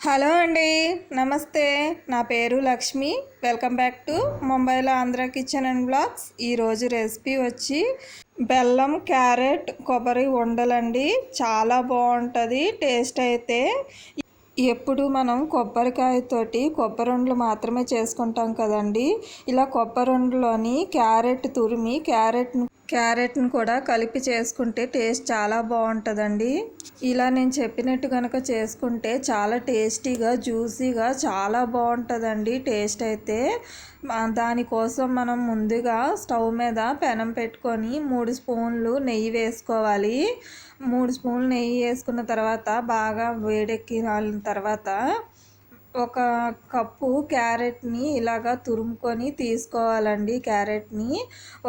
Hello అండి, నమస్తే. నా పేరు లక్ష్మి. వెల్కమ్ బ్యాక్ టు ముంబైలో ఆంధ్ర కిచెన్ అండ్ బ్లాగ్స్. ఈరోజు రెసిపీ వచ్చి బెల్లం క్యారెట్ కొబ్బరి ఉండలండి. చాలా బాగుంటుంది టేస్ట్ అయితే. ఎప్పుడు మనం కొబ్బరికాయతోటి కొబ్బరి ఉండలు మాత్రమే చేసుకుంటాం కదండి. ఇలా కొబ్బరి ఉండలోని క్యారెట్ తురిమి క్యారెట్ను కూడా కలిపి చేసుకుంటే టేస్ట్ చాలా బాగుంటుందండి. ఇలా నేను చెప్పినట్టు కనుక చేసుకుంటే చాలా టేస్టీగా జ్యూసీగా చాలా బాగుంటుందండి టేస్ట్ అయితే. దానికోసం మనం ముందుగా స్టవ్ మీద పెనం పెట్టుకొని 3 స్పూన్లు నెయ్యి వేసుకోవాలి. 3 స్పూన్లు నెయ్యి వేసుకున్న తర్వాత బాగా వేడెక్కిన తర్వాత ఒక కప్పు క్యారెట్ని ఇలాగా తురుముకొని తీసుకోవాలండి. క్యారెట్ని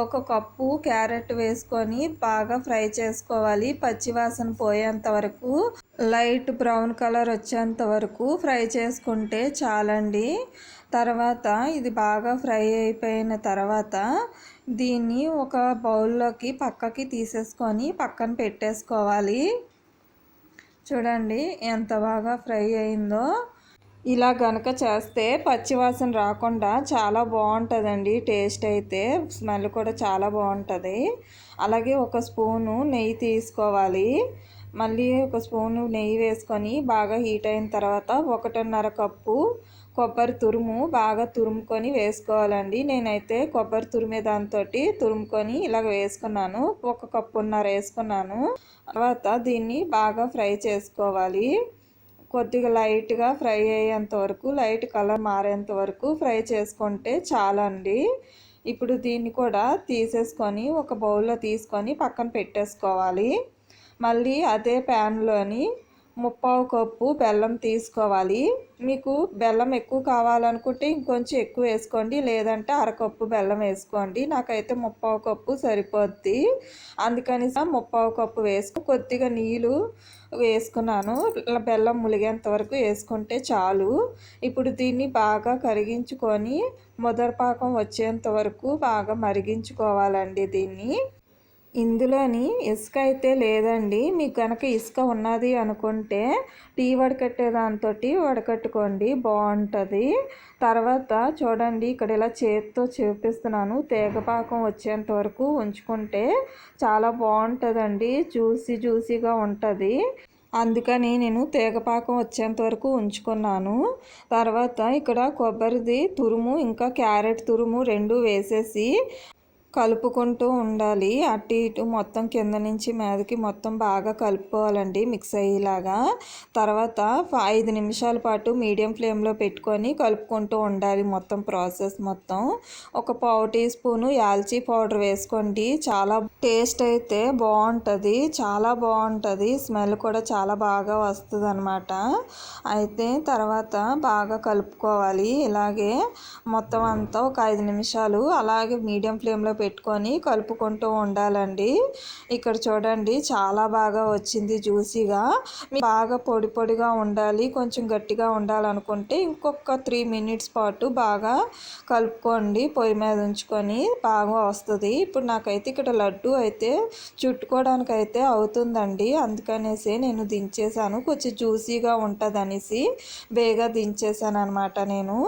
ఒక కప్పు క్యారెట్ వేసుకొని బాగా ఫ్రై చేసుకోవాలి. పచ్చివాసన పోయేంత వరకు, లైట్ బ్రౌన్ కలర్ వచ్చేంత వరకు ఫ్రై చేసుకుంటే చాలండి. తర్వాత ఇది బాగా ఫ్రై అయిపోయిన తర్వాత దీన్ని ఒక బౌల్లోకి పక్కకి తీసేసుకొని పక్కన పెట్టేసుకోవాలి. చూడండి ఎంత బాగా ఫ్రై అయిందో. ఇలా గనక చేస్తే పచ్చివాసన రాకుండా చాలా బాగుంటుందండి టేస్ట్ అయితే. స్మెల్ కూడా చాలా బాగుంటుంది. అలాగే ఒక స్పూను నెయ్యి తీసుకోవాలి. మళ్ళీ ఒక స్పూను నెయ్యి వేసుకొని బాగా హీట్ అయిన తర్వాత 1.5 కప్పు కొబ్బరి తురుము బాగా తురుముకొని వేసుకోవాలండి. నేనైతే కొబ్బరి తురిమే దాంతో తురుముకొని ఇలాగ వేసుకున్నాను. 1.5 కప్పు వేసుకున్నాను. తర్వాత దీన్ని బాగా ఫ్రై చేసుకోవాలి. కొద్దిగా లైట్గా ఫ్రై అయ్యేంత వరకు, లైట్ కలర్ మారేంత వరకు ఫ్రై చేసుకుంటే చాలండి. ఇప్పుడు దీన్ని కూడా తీసేసుకొని ఒక బౌల్లో తీసుకొని పక్కన పెట్టేసుకోవాలి. మళ్ళీ అదే ప్యాన్లోని 3/4 కప్పు బెల్లం తీసుకోవాలి. మీకు బెల్లం ఎక్కువ కావాలనుకుంటే ఇంకొంచెం ఎక్కువ వేసుకోండి, లేదంటే 1/2 కప్పు బెల్లం వేసుకోండి. నాకైతే 3/4 కప్పు సరిపోద్ది. అందుకని 3/4 కప్పు వేసుకుని కొద్దిగా నీళ్ళు వేసుకున్నాను. బెల్లం ములిగేంత వరకు వేసుకుంటే చాలు. ఇప్పుడు దీన్ని బాగా కరిగించుకొని ముదరపాకం వచ్చేంత వరకు బాగా మరిగించుకోవాలండి దీన్ని. ఇందులోని ఇసుక అయితే లేదండి. మీకు కనుక ఇసుక ఉన్నది అనుకుంటే టీ వడకట్టే దాంతో వడకట్టుకోండి, బాగుంటుంది. తర్వాత చూడండి, ఇక్కడ ఇలా చేతితో చూపిస్తున్నాను. తేగపాకం వచ్చేంత వరకు ఉంచుకుంటే చాలా బాగుంటుందండి. జ్యూసీగా ఉంటుంది. అందుకని నేను తేగపాకం వచ్చేంత వరకు ఉంచుకున్నాను. తర్వాత ఇక్కడ కొబ్బరిది తురుము ఇంకా క్యారెట్ తురుము 2 వేసేసి కలుపుకుంటూ ఉండాలి. అటు ఇటు మొత్తం కింద నుంచి మీదకి మొత్తం బాగా కలుపుకోవాలండి మిక్స్ అయ్యేలాగా. తర్వాత 5 నిమిషాల పాటు మీడియం ఫ్లేమ్లో పెట్టుకొని కలుపుకుంటూ ఉండాలి మొత్తం ప్రాసెస్ మొత్తం. ఒక 1/4 టీ స్పూను యాల్చీ పౌడర్ వేసుకోండి. చాలా టేస్ట్ అయితే బాగుంటుంది, చాలా బాగుంటుంది. స్మెల్ కూడా చాలా బాగా వస్తుంది అనమాట. అయితే తర్వాత బాగా కలుపుకోవాలి. ఇలాగే మొత్తం అంతా ఒక 5 నిమిషాలు అలాగే మీడియం ఫ్లేమ్లో పెట్టుకొని కలుపుకుంటూ ఉండాలండి. ఇక్కడ చూడండి చాలా బాగా వచ్చింది జ్యూసీగా. బాగా పొడిగా ఉండాలి, కొంచెం గట్టిగా ఉండాలనుకుంటే ఇంకొక 3 మినిట్స్ పాటు బాగా కలుపుకోండి. పొయ్యి మీద ఉంచుకొని బాగా వస్తుంది. ఇప్పుడు నాకైతే ఇక్కడ లడ్డు అయితే చుట్టుకోవడానికి అయితే అవుతుందండి. అందుకనేసి నేను దించేసాను. కొంచెం జ్యూసీగా ఉంటుంది అనేసి బేగా దించేసాను అనమాట నేను.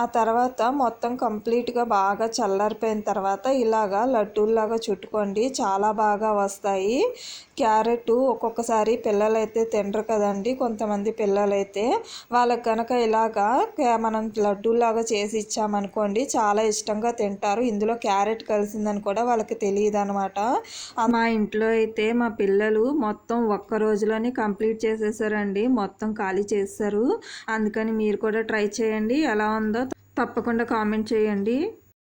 ఆ తర్వాత మొత్తం కంప్లీట్గా బాగా చల్లారిపోయిన తర్వాత ఇలాగా లడ్డూల్లాగా చుట్టుకోండి, చాలా బాగా వస్తాయి. క్యారెట్ ఒక్కొక్కసారి పిల్లలైతే తినరు కదండి. కొంతమంది పిల్లలైతే వాళ్ళకి కనుక ఇలాగా మనం లడ్డూలాగా చేసి ఇచ్చామనుకోండి చాలా ఇష్టంగా తింటారు. ఇందులో క్యారెట్ కలిసిందని కూడా వాళ్ళకి తెలియదు అనమాట. మా ఇంట్లో అయితే మా పిల్లలు మొత్తం ఒక్క రోజులోనే కంప్లీట్ చేసేసారండి. మొత్తం ఖాళీ చేస్తారు. అందుకని మీరు కూడా ట్రై చేయండి. ఎలా ఉందో తప్పకుండా కామెంట్ చేయండి.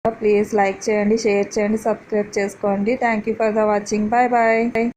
ప్లీజ్ లైక్ చేయండి, షేర్ చేయండి, సబ్స్క్రైబ్ చేసుకోండి. Thank you for the watching. Bye bye.